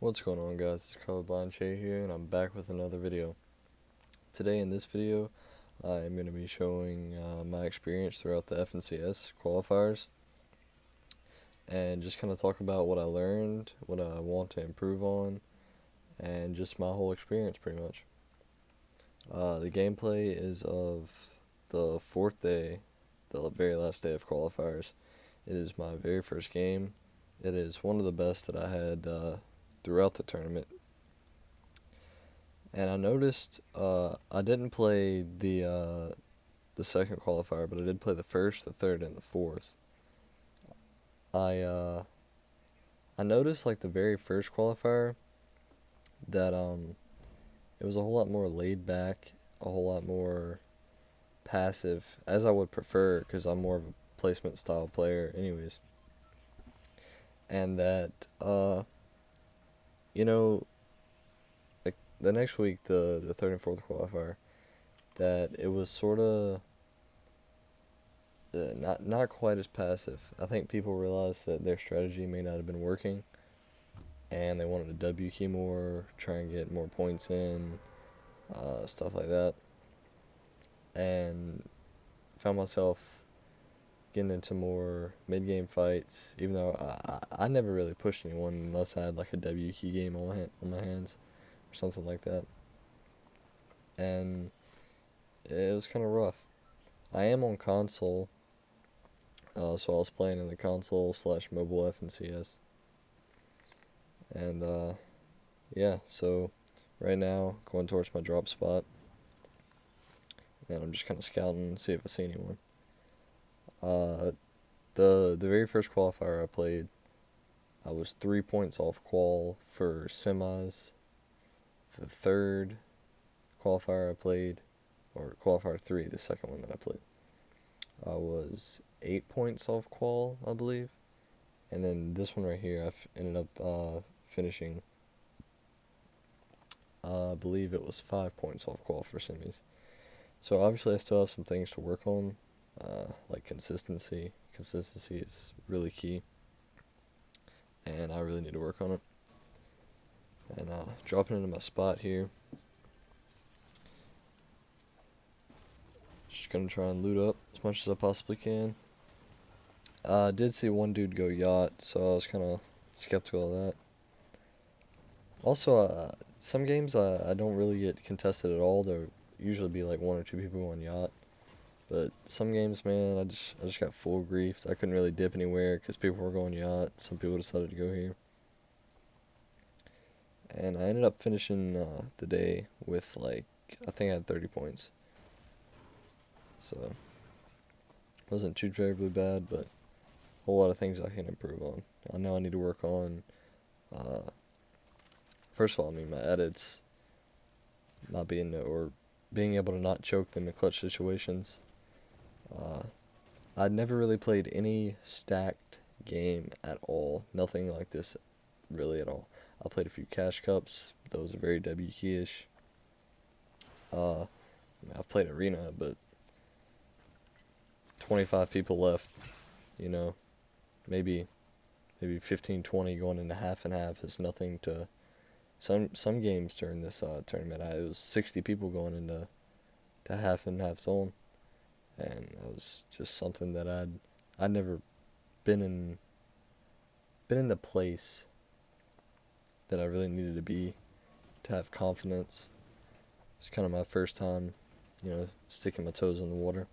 What's going on, guys? It's Colorblind Shay here, and I'm back with another video. Today in this video, I am going to be showing my experience throughout the FNCS qualifiers, and just kind of talk about what I learned, what I want to improve on, and just my whole experience pretty much. The gameplay is of the fourth day, the very last day of qualifiers. It is my very first game. It is one of the best that I had throughout the tournament. And I noticed I didn't play the second qualifier, but I did play the first, the third, and the fourth. I uh, I noticed like the very first qualifier that it was a whole lot more laid back, a whole lot more passive, as I would prefer, because I'm more of a placement style player, anyways. And that you know, like the next week, the third and fourth qualifier, that it was sort of not quite as passive. I think people realized that their strategy may not have been working, and they wanted to W key more, try and get more points in, stuff like that. And found myself getting into more mid game fights, even though I never really pushed anyone unless I had like a W key game on my hands or something like that. And it was kind of rough. I am on console, so I was playing in the console slash mobile FNCS. And yeah, so right now going towards my drop spot, and I'm just kind of scouting, see if I see anyone. Uh, the very first qualifier I played, I was 3 points off qual for semis. For the third qualifier I played, or qualifier three, the second one that I played, I was 8 points off qual, I believe. And then this one right here, ended up finishing. I believe it was 5 points off qual for semis. So obviously I still have some things to work on, like consistency. Consistency is really key, and I really need to work on it. And dropping into my spot here, just gonna try and loot up as much as I possibly can. I did see one dude go yacht, so I was kind of skeptical of that. Also, some games I don't really get contested at all. There usually be like one or two people on yacht. But some games, man, I just got full grief. I couldn't really dip anywhere because people were going yacht. Some people decided to go here, and I ended up finishing the day with like, I think I had 30 points. So it wasn't too terribly bad, but a whole lot of things I can improve on. I know I need to work on. Uh, First of all, I mean my edits, not being or being able to not choke them in clutch situations. Uh, I'd never really played any stacked game at all. Nothing like this really at all. I played a few cash cups. Those are very W key-ish. I've played arena, but 25 people left. You know, maybe 15, 20 going into half and half is nothing to some games during this tournament. It was 60 people going into half and half zone, and that was just something that I'd never been in the place that I really needed to be to have confidence. It's kind of my first time, sticking my toes in the water.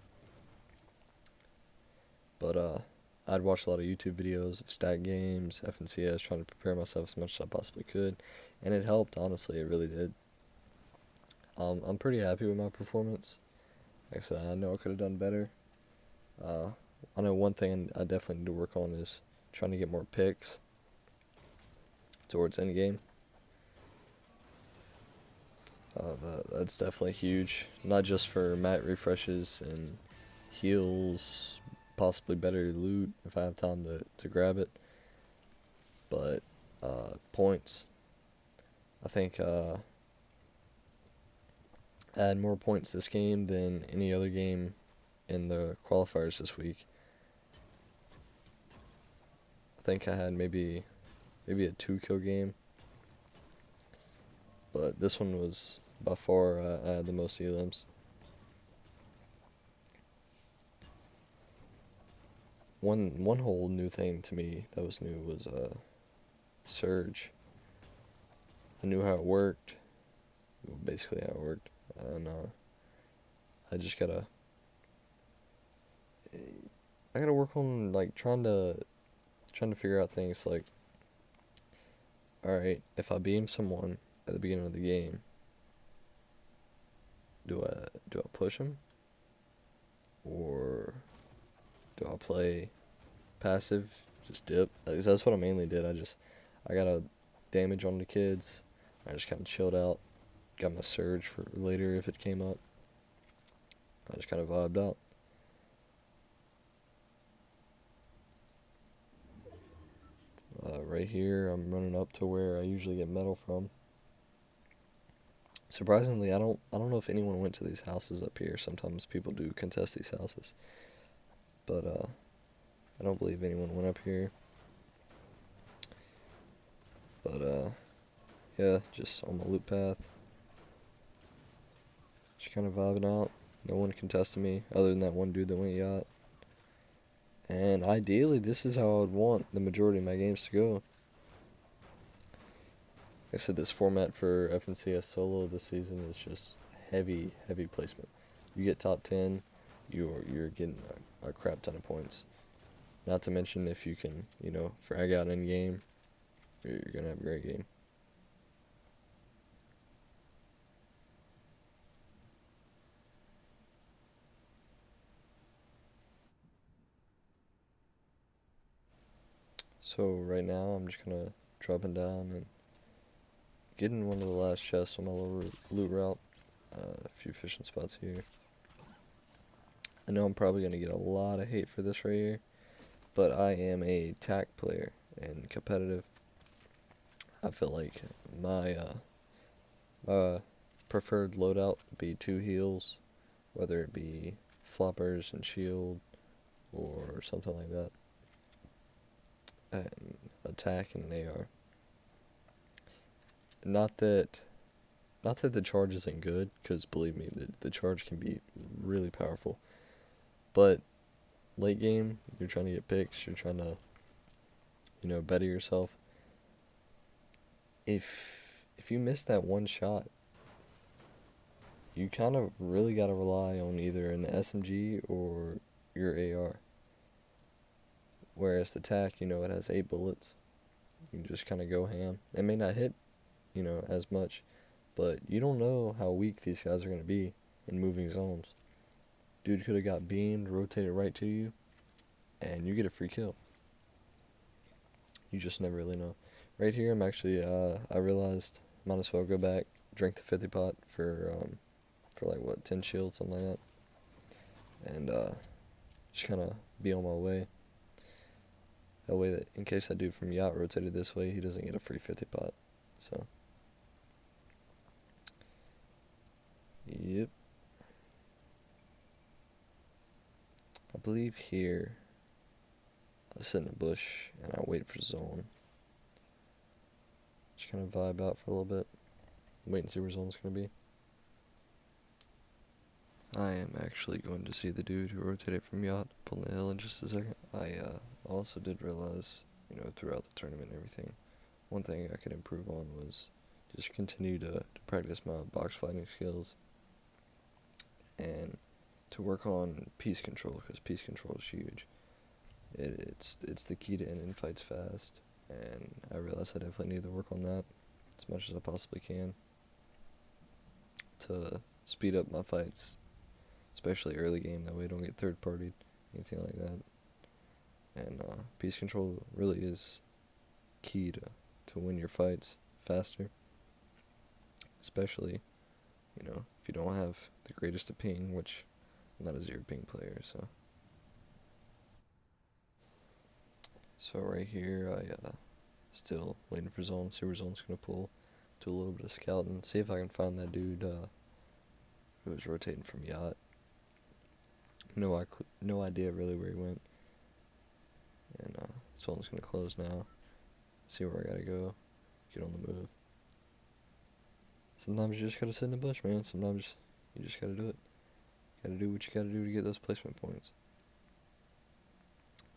But I'd watched a lot of YouTube videos of stat games, FNCS, trying to prepare myself as much as I possibly could, and it helped. Honestly, it really did. I'm pretty happy with my performance. Like I said, I know I could have done better. Uh, I know one thing I definitely need to work on is trying to get more picks towards end game. That's definitely huge. Not just for mat refreshes and heals, possibly better loot if I have time to grab it, but points. I think I had more points this game than any other game in the qualifiers this week. I think I had maybe a 2 kill game, but this one was by far I had the most elims. One whole new thing to me that was new was Surge. I knew how it worked, basically how it worked, and I just gotta work on like trying to figure out things like, all right, if I beam someone at the beginning of the game, do I push him or do I play passive, just dip? That's what I mainly did. I got a damage on the kids. I just kind of chilled out, got my surge for later if it came up. I just kind of vibed out. Right here, I'm running up to where I usually get metal from. Surprisingly, I don't know if anyone went to these houses up here. Sometimes people do contest these houses, but I don't believe anyone went up here. But yeah, just on my loop path, just kind of vibing out. No one contested me other than that one dude that went yacht. And ideally, this is how I would want the majority of my games to go. Like I said, this format for FNCS solo this season is just heavy, heavy placement. You get top 10, you're getting a crap ton of points. Not to mention if you can, frag out in game, you're gonna have a great game. So right now I'm just gonna dropping down and getting one of the last chests on my little loot route. A few fishing spots here. I know I'm probably gonna get a lot of hate for this right here, but I am a TAC player and competitive. I feel like my preferred loadout would be 2 heals, whether it be floppers and shield or something like that, and attack and an AR. Not that Not that the charge isn't good, because believe me, the charge can be really powerful. But late game, you're trying to get picks, you're trying to, better yourself. If you miss that one shot, you kind of really got to rely on either an SMG or your AR. Whereas the TAC, it has 8 bullets. You can just kind of go ham. It may not hit, as much, but you don't know how weak these guys are going to be in moving zones. Dude could have got beamed, rotated right to you, and you get a free kill. You just never really know. Right here, I'm actually, I realized might as well go back, drink the 50 pot for like, what, 10 shields, something like that. And, just kind of be on my way. That way, that in case that dude from Yacht rotated this way, he doesn't get a free 50 pot. So, yep. I believe here, I sit in the bush and I wait for zone. Just kind of vibe out for a little bit. Wait and see where zone's going to be. I am actually going to see the dude who rotated from Yacht up on the hill in just a second. I also did realize, throughout the tournament and everything, one thing I could improve on was just continue to practice my box fighting skills and to work on piece control, because piece control is huge. It's the key to ending fights fast, and I realize I definitely need to work on that as much as I possibly can to speed up my fights, especially early game. That way I don't get third partied, anything like that. And piece control really is key to win your fights faster, especially if you don't have the greatest of ping, which I'm not a zero ping player. So right here, I still waiting for zone. See where zone's gonna pull. Do a little bit of scouting. See if I can find that dude who was rotating from Yacht. No idea really where he went. And zone's gonna close now. See where I gotta go. Get on the move. Sometimes you just gotta sit in the bush, man. Sometimes you just gotta do it. Gotta do what you gotta do to get those placement points.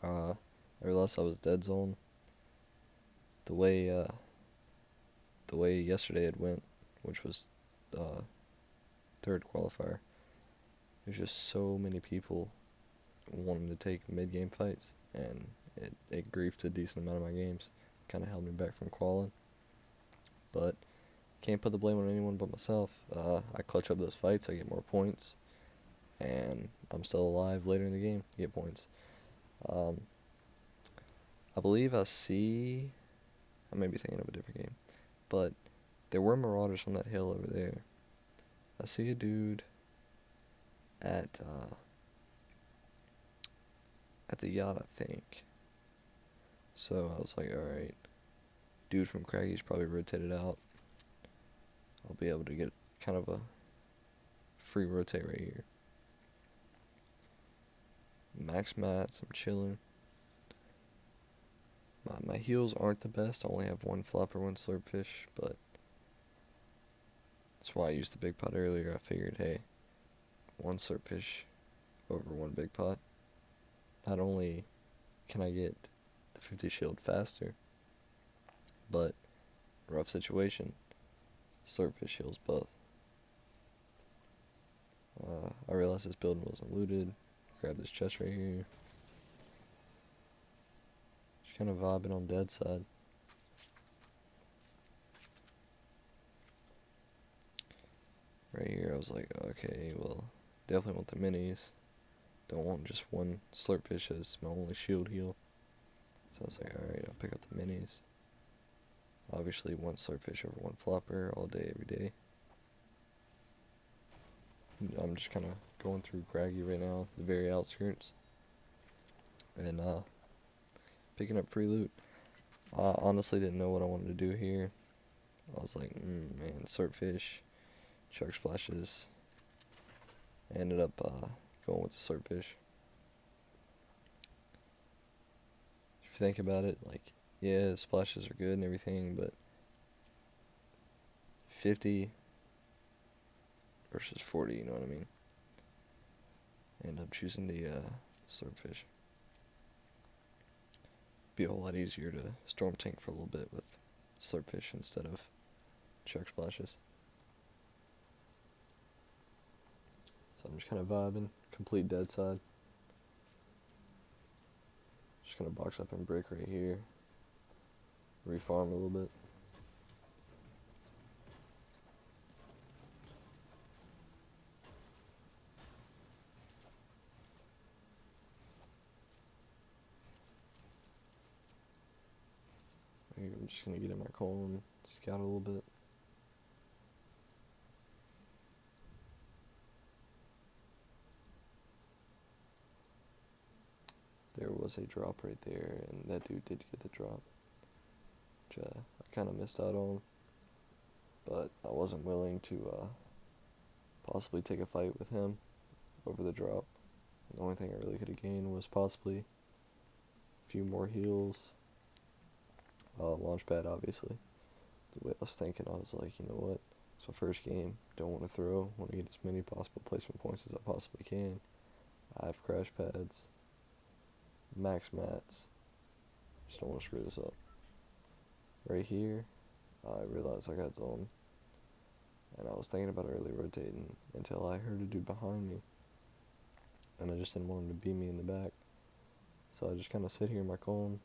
I realized I was dead zone. The way yesterday it went, which was third qualifier, there's just so many people wanting to take mid-game fights, and it griefed a decent amount of my games. Kind of held me back from qualing, but can't put the blame on anyone but myself. I clutch up those fights, I get more points, and I'm still alive later in the game, get points. I believe I may be thinking of a different game, but there were marauders on that hill over there. I see a dude at the yacht, I think. So I was like, alright, dude from Craggy's probably rotated out. I'll be able to get kind of a free rotate right here. Max mats, I'm chilling. My heals aren't the best. I only have one flopper, one slurpfish, but that's why I used the big pot earlier. I figured, hey, one slurpfish over one big pot. Not only can I get the 50 shield faster, but rough situation, slurpfish heals both. I realized this building wasn't looted. Grab this chest right here. Just kind of vibing on dead side. Right here, I was like, okay, well, definitely want the minis. Don't want just one slurpfish as my only shield heal. So I was like, alright, I'll pick up the minis. Obviously, one slurpfish over one flopper all day, every day. I'm just kind of going through Craggy right now, the very outskirts. And picking up free loot. I honestly didn't know what I wanted to do here. I was like, man, slurpfish, shark splashes. I ended up going with the slurpfish. If you think about it, like, yeah, the splashes are good and everything, but 50 versus 40, you know what I mean? End up choosing the slurpfish. Be a whole lot easier to storm tank for a little bit with slurpfish instead of shark splashes. So I'm just kind of vibing, complete dead side. Just gonna box up and break right here. Refarm a little bit. Right here, I'm just gonna get in my colon, scout a little bit. There was a drop right there, and that dude did get the drop, which I kind of missed out on, but I wasn't willing to possibly take a fight with him over the drop. The only thing I really could have gained was possibly a few more heals, launchpad obviously. The way I was thinking, I was like, you know what, it's my first game, don't want to throw, want to get as many possible placement points as I possibly can. I have crash pads, max mats, just don't want to screw this up. Right here, I realized I got zone, and I was thinking about early rotating until I heard a dude behind me, and I just didn't want him to beat me in the back. So I just kind of sit here in my column,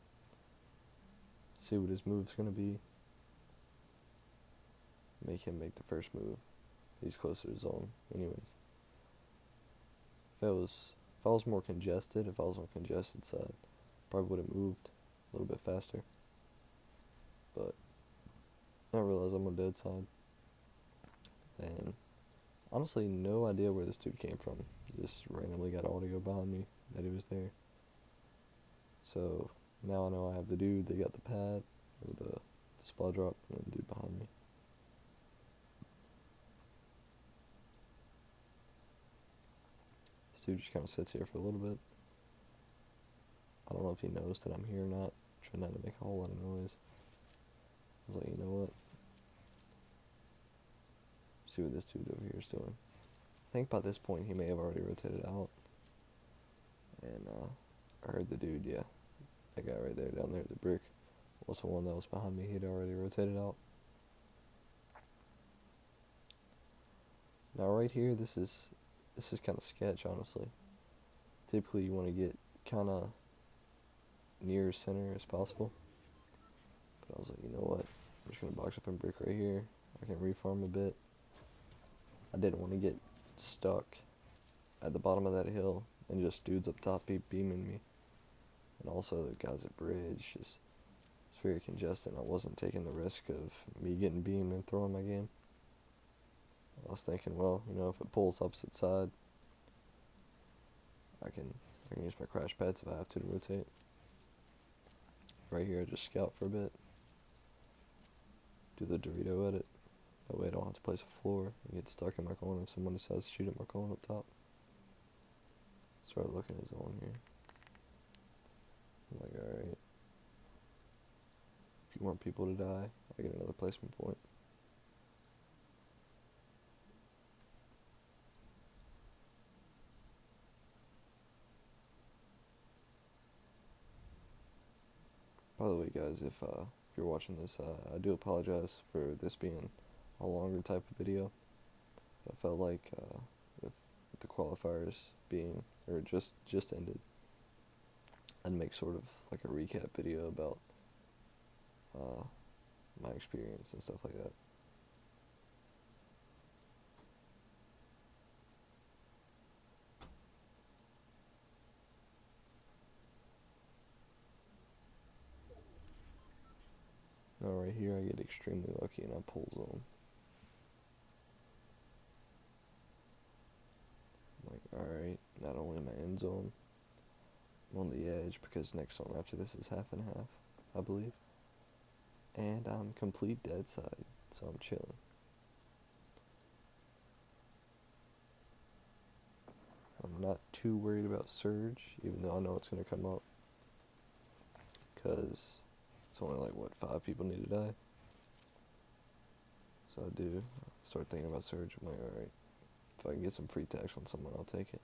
see what his move's going to be, make him make the first move. He's closer to zone anyways. If I was more congested, if I was on congested side, probably would have moved a little bit faster. But I realized I'm on dead side. And honestly, no idea where this dude came from. Just randomly got audio behind me that he was there. So now I know I have the dude that got the pad, or the spot drop, and the dude behind me. This dude just kind of sits here for a little bit. I don't know if he knows that I'm here or not. Trying not to make a whole lot of noise. I was like, you know what? see what this dude over here is doing. I think by this point he may have already rotated out. And I heard the dude, yeah. That guy right there down there at the brick was the one that was behind me. He'd already rotated out. Now right here, this is kind of sketch, honestly. Typically you want to get kind of near center as possible. But I was like, you know what? I'm just going to box up and brick right here. I can reform a bit. I didn't want to get stuck at the bottom of that hill and just dudes up top beaming me. And also the guys at bridge, it's very congested. I wasn't taking the risk of me getting beamed and throwing my game. I was thinking, well, you know, if it pulls opposite side, I can use my crash pads if I have to rotate. Right here, I just scout for a bit. Do the Dorito edit. That way I don't have to place a floor and get stuck in my corner if someone decides to shoot at my corner up top. Start looking at zone here. I'm like, alright. If you want people to die, I get another placement point. By the way, guys, if you're watching this, I do apologize for this being a longer type of video. I felt like with the qualifiers being or just ended, I'd make sort of like a recap video about my experience and stuff like that. Now right here I get extremely lucky and I pull zone. I'm like, alright, not only am I in zone, I'm on the edge because next zone after this is half and half, I believe. And I'm complete dead side, so I'm chilling. I'm not too worried about surge, even though I know it's going to come up. Because it's only like, what, 5 people need to die? So I do start thinking about surge. I'm like, alright, if I can get some free tax on someone, I'll take it.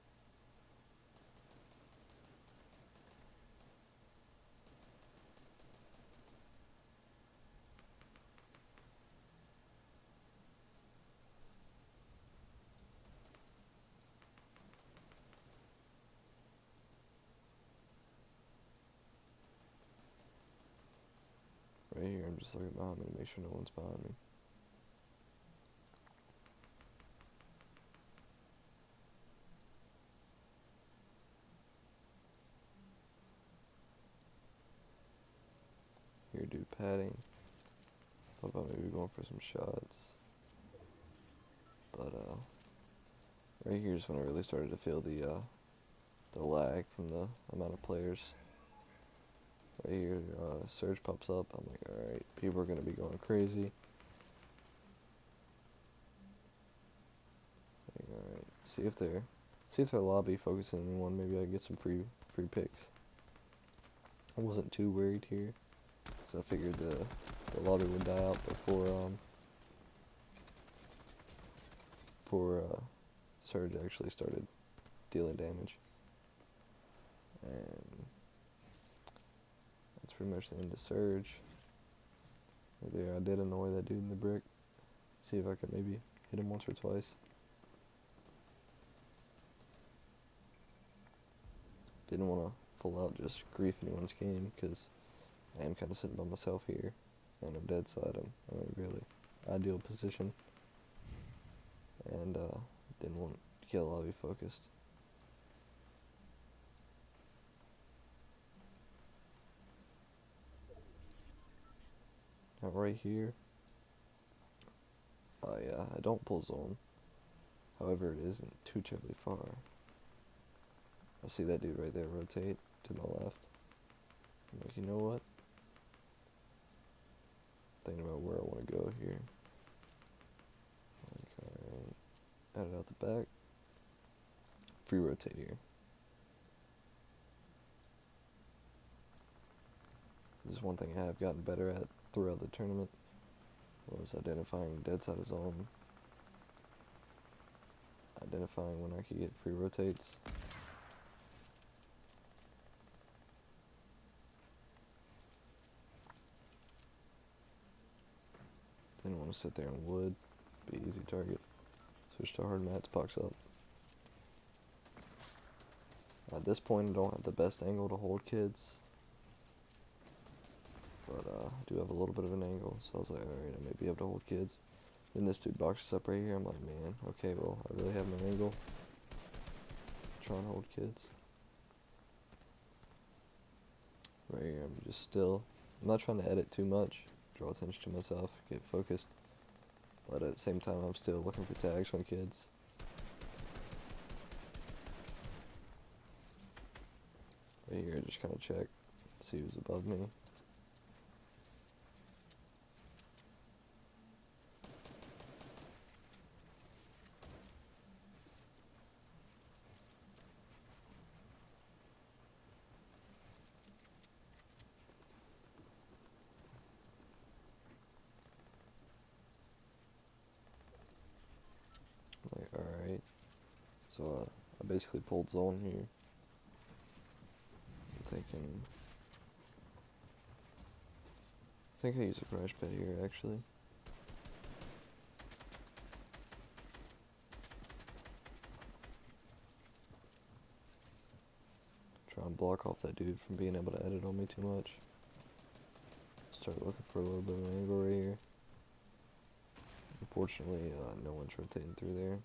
Right here, I'm just looking behind me to make sure no one's behind me. Here, dude, padding. Thought about maybe going for some shots. But, right here is when I really started to feel the lag from the amount of players. Right here, surge pops up. I'm like, alright, people are going to be going crazy. Like, alright, see if their lobby focusing on anyone. Maybe I get some free picks. I wasn't too worried here, because I figured the lobby would die out before surge actually started dealing damage. And that's pretty much the end of surge. Right there, I did annoy that dude in the brick. See if I could maybe hit him once or twice. Didn't want to full out just grief anyone's game, because I am kind of sitting by myself here, and I'm dead side. I'm in a really ideal position, and didn't want to get the lobby focused. Now right here, I don't pull zone. However, it isn't too terribly far. I see that dude right there rotate to my left. I'm like, you know what? Thinking about where I want to go here. Like, alright, add it out the back. Free rotate here. This is one thing I have gotten better at throughout the tournament, was identifying dead side of zone identifying when I could get free rotates. Didn't want to sit there in wood. Be easy target. Switch to hard mats, box up. At this point, I don't have the best angle to hold kids. But I do have a little bit of an angle, so I was like, alright, I may be able to hold kids. Then this dude boxes up right here. I'm like, man, okay, well, I really have an angle. Try and hold kids. Right here, I'm just still. I'm not trying to edit too much, draw attention to myself, get focused. But at the same time, I'm still looking for tags on kids. Right here, just kind of check, see who's above me. Like, alright. So I basically pulled zone here. I'm thinking. I think I use a crash pad here actually. Try and block off that dude from being able to edit on me too much. Start looking for a little bit of an angle right here. Unfortunately, no one's rotating through there.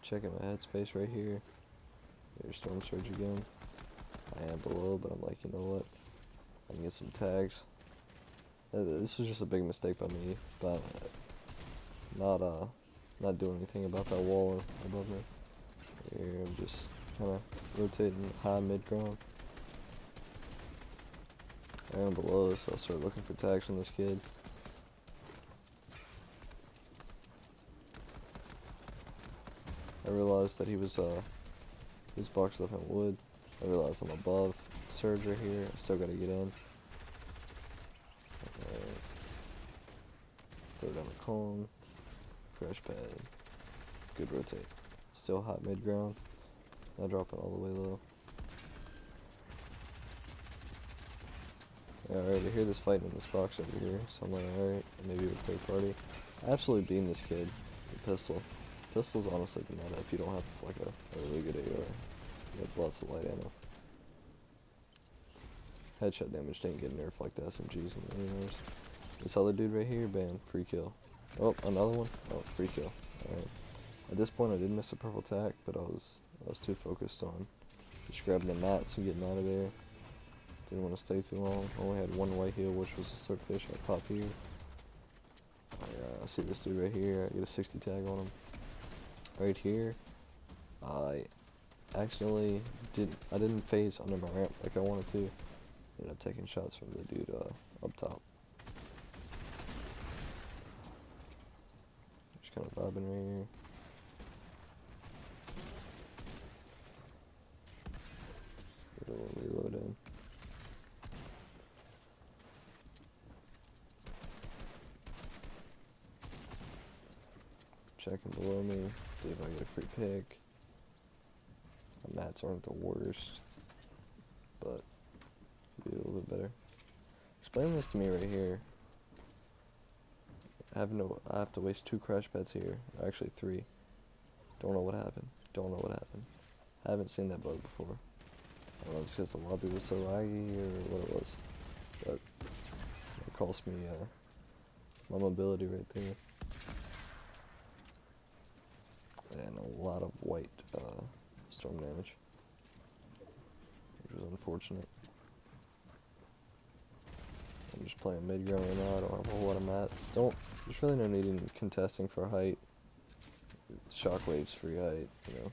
Checking my headspace right here. There's Storm Surge again. I am below, but I'm like, you know what? I can get some tags. This was just a big mistake by me, but not doing anything about that wall above me. Here, I'm just kind of rotating high mid ground. I am below, so I'll start looking for tags from this kid. I realized that he was boxed up in wood. I realized I'm above surge right here. I still gotta get in. Alright. Throw down a cone. Crash pad. Good rotate. Still hot mid ground. Not dropping all the way low. Alright, I hear this fighting in this box over here, so I'm like, alright, maybe with third party. I absolutely beam this kid with a pistol. Pistol's honestly the meta if you don't have like a really good AR. You have lots of light ammo. Headshot damage didn't get nerfed like the SMGs and the ARs. This other dude right here, bam, free kill. Oh, another one. Oh, free kill. Alright. At this point I did miss a purple tack, but I was too focused on just grabbing the mats and getting out of there. Didn't want to stay too long. Only had one white heal, which was a swordfish. I pop here. I see this dude right here. I get a 60 tag on him. Right here, I accidentally didn't phase under my ramp like I wanted to. Ended up taking shots from the dude up top. Just kind of vibing right here. Get a little reload in. Checking below me, see if I get a free pick. My mats aren't the worst, but could be a little bit better. Explain this to me right here. I have to waste 2 crash pads here, actually 3. Don't know what happened. Don't know what happened. I haven't seen that bug before. I don't know if it's because the lobby was so laggy or what it was, but it cost me my mobility right there. And a lot of white storm damage, which was unfortunate. I'm just playing mid ground right now. I don't have a whole lot of mats. There's really no need in contesting for height. Shockwave's free height, you know.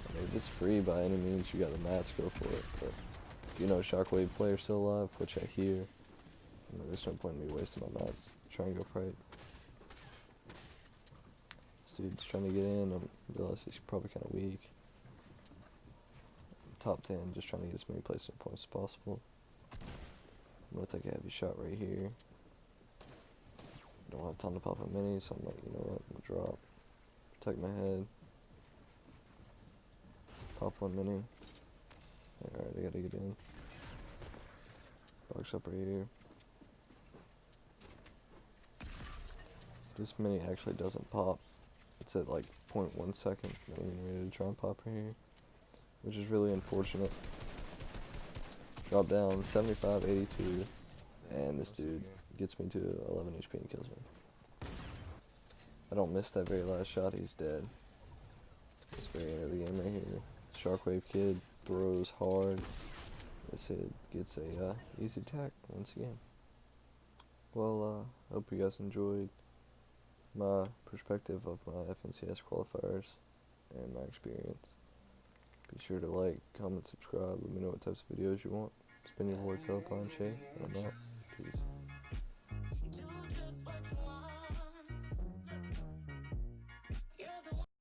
I mean, if it's free by any means, you got the mats, go for it. But if you know a Shockwave player still alive, which I hear, you know, there's no point in me wasting my mats. Try and go for height. This dude's trying to get in. I realize he's probably kind of weak. Top 10, just trying to get as many placement points as possible. I'm going to take a heavy shot right here. don't have time to pop a mini, so I'm like, you know what, I'm gonna drop, protect my head, pop one mini. Alright, I gotta get in. Box up right here. This mini actually doesn't pop. It's at like 0.1 second. I'm ready to try and pop right here, which is really unfortunate. Drop down 75, 82, and this dude gets me to 11 HP and kills me. I don't miss that very last shot, he's dead. This very end of the game right here. Sharkwave Kid throws hard. This hit gets a easy attack once again. Well, hope you guys enjoyed my perspective of my FNCS qualifiers and my experience. Be sure to like, comment, subscribe. Let me know what types of videos you want. It's been your boy Colorblind Shay, and I'm out. Peace.